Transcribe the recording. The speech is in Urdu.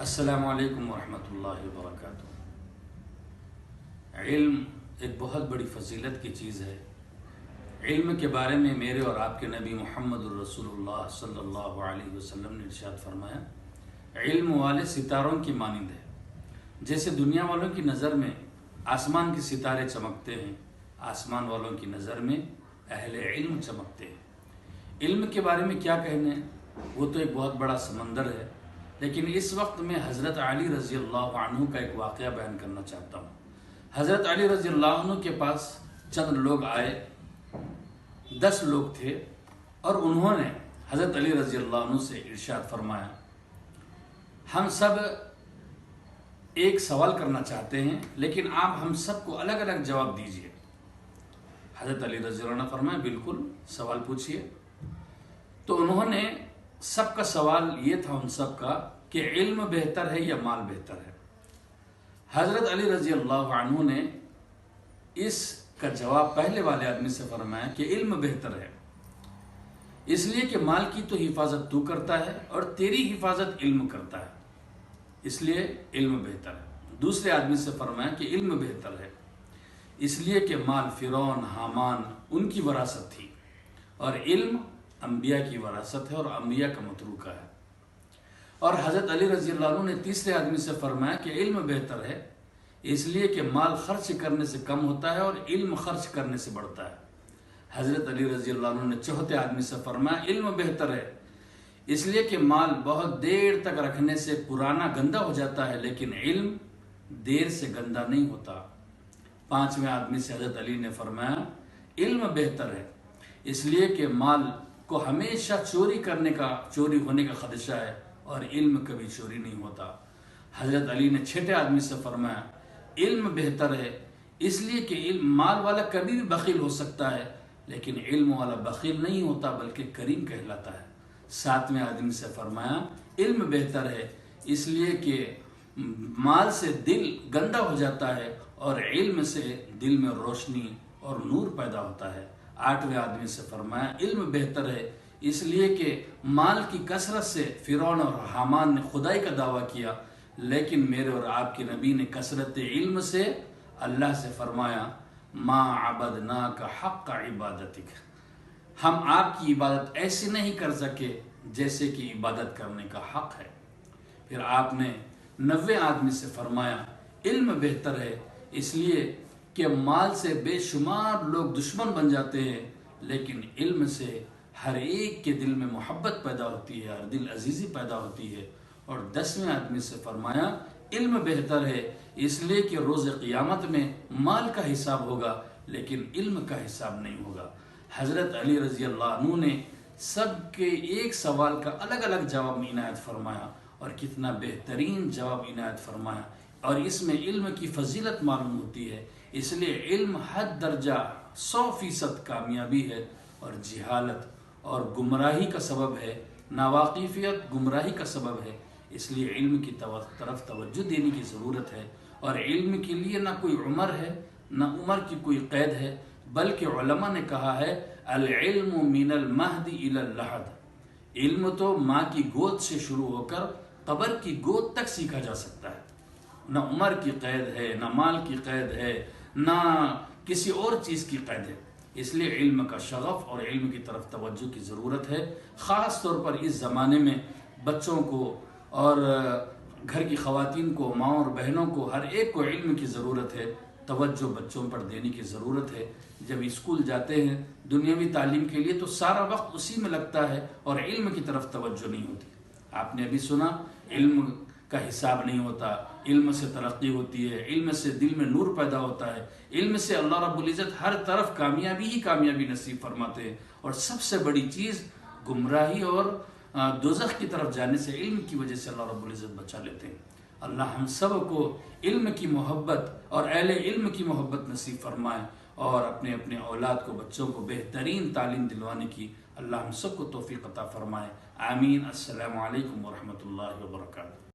السلام علیکم ورحمۃ اللہ وبرکاتہ۔ علم ایک بہت بڑی فضیلت کی چیز ہے۔ علم کے بارے میں میرے اور آپ کے نبی محمد الرسول اللہ صلی اللہ علیہ وسلم نے ارشاد فرمایا، علم والے ستاروں کی مانند ہے۔ جیسے دنیا والوں کی نظر میں آسمان کے ستارے چمکتے ہیں، آسمان والوں کی نظر میں اہل علم چمکتے ہیں۔ علم کے بارے میں کیا کہنے، وہ تو ایک بہت بڑا سمندر ہے، لیکن اس وقت میں حضرت علی رضی اللہ عنہ کا ایک واقعہ بیان کرنا چاہتا ہوں۔ حضرت علی رضی اللہ عنہ کے پاس چند لوگ آئے، 10 لوگ تھے، اور انہوں نے حضرت علی رضی اللہ عنہ سے ارشاد فرمایا، ہم سب ایک سوال کرنا چاہتے ہیں، لیکن آپ ہم سب کو الگ الگ جواب دیجئے۔ حضرت علی رضی اللہ عنہ نے فرمایا، بالکل سوال پوچھئے۔ تو انہوں نے سب کا سوال یہ تھا ان سب کا کہ علم بہتر ہے یا مال بہتر ہے؟ حضرت علی رضی اللہ عنہ نے اس کا جواب پہلے والے آدمی سے فرمایا کہ علم بہتر ہے، اس لیے کہ مال کی تو حفاظت تو کرتا ہے اور تیری حفاظت علم کرتا ہے، اس لیے علم بہتر ہے۔ دوسرے آدمی سے فرمایا کہ علم بہتر ہے، اس لیے کہ مال فرعون، حامان ان کی وراثت تھی، اور علم انبیاء کی وراثت ہے اور انبیاء کا متروکہ ہے۔ اور حضرت علی رضی اللہ عنہ نے تیسرے آدمی سے فرمایا کہ علم بہتر ہے، اس لیے کہ مال خرچ کرنے سے کم ہوتا ہے اور علم خرچ کرنے سے بڑھتا ہے۔ حضرت علی رضی اللہ عنہ نے چوتھے آدمی سے فرمایا، علم بہتر ہے، اس لیے کہ مال بہت دیر تک رکھنے سے پرانا گندا ہو جاتا ہے، لیکن علم دیر سے گندا نہیں ہوتا۔ پانچویں آدمی سے حضرت علی نے فرمایا، علم بہتر ہے، اس لیے کہ مال کو ہمیشہ چوری ہونے کا خدشہ ہے اور علم کبھی چوری نہیں ہوتا۔ حضرت علی نے چھٹے آدمی سے فرمایا، علم بہتر ہے، اس لیے کہ مال والا کبھی بھی بخیل ہو سکتا ہے، لیکن علم والا بخیل نہیں ہوتا بلکہ کریم کہلاتا ہے۔ ساتویں آدمی سے فرمایا، علم بہتر ہے، اس لیے کہ مال سے دل گندا ہو جاتا ہے اور علم سے دل میں روشنی اور نور پیدا ہوتا ہے۔ آٹھویں آدمی سے فرمایا، علم بہتر ہے، اس لیے کہ مال کی کثرت سے فرعون اور حامان نے خدائی کا دعویٰ کیا، لیکن میرے اور آپ کے نبی نے کثرت علم سے اللہ سے فرمایا، ما عبدناک حق عبادتک، ہم آپ کی عبادت ایسے نہیں کر سکے جیسے کہ عبادت کرنے کا حق ہے۔ پھر آپ نے 90 آدمی سے فرمایا، علم بہتر ہے، اس لیے کہ مال سے بے شمار لوگ دشمن بن جاتے ہیں، لیکن علم سے ہر ایک کے دل میں محبت پیدا ہوتی ہے، ہر دل عزیزی پیدا ہوتی ہے۔ اور 10ویں آدمی سے فرمایا، علم بہتر ہے، اس لیے کہ روز قیامت میں مال کا حساب ہوگا لیکن علم کا حساب نہیں ہوگا۔ حضرت علی رضی اللہ عنہ نے سب کے ایک سوال کا الگ الگ جواب عنایت فرمایا، اور کتنا بہترین جواب عنایت فرمایا، اور اس میں علم کی فضیلت معلوم ہوتی ہے۔ اس لیے علم حد درجہ 100% کامیابی ہے، اور جہالت اور گمراہی کا سبب ہے، ناواقفیت گمراہی کا سبب ہے۔ اس لیے علم کی طرف توجہ دینے کی ضرورت ہے، اور علم کے لیے نہ کوئی عمر ہے نہ عمر کی کوئی قید ہے، بلکہ علماء نے کہا ہے، العلم من المہد الی اللحد، علم تو ماں کی گود سے شروع ہو کر قبر کی گود تک سیکھا جا سکتا ہے۔ نہ عمر کی قید ہے، نہ مال کی قید ہے، نہ کسی اور چیز کی قید ہے۔ اس لیے علم کا شغف اور علم کی طرف توجہ کی ضرورت ہے۔ خاص طور پر اس زمانے میں بچوں کو اور گھر کی خواتین کو، ماں اور بہنوں کو، ہر ایک کو علم کی ضرورت ہے، توجہ بچوں پر دینے کی ضرورت ہے۔ جب اسکول جاتے ہیں دنیاوی تعلیم کے لیے تو سارا وقت اسی میں لگتا ہے اور علم کی طرف توجہ نہیں ہوتی۔ آپ نے ابھی سنا، علم کا حساب نہیں ہوتا، علم سے ترقی ہوتی ہے، علم سے دل میں نور پیدا ہوتا ہے، علم سے اللہ رب العزت ہر طرف کامیابی ہی کامیابی نصیب فرماتے ہیں، اور سب سے بڑی چیز گمراہی اور دوزخ کی طرف جانے سے علم کی وجہ سے اللہ رب العزت بچا لیتے ہیں۔ اللہ ہم سب کو علم کی محبت اور اہل علم کی محبت نصیب فرمائے، اور اپنے اپنے اولاد کو، بچوں کو بہترین تعلیم دلوانے کی اللہ ہم سب کو توفیق عطا فرمائے۔ آمین۔ السلام علیکم ورحمۃ اللہ وبرکاتہ۔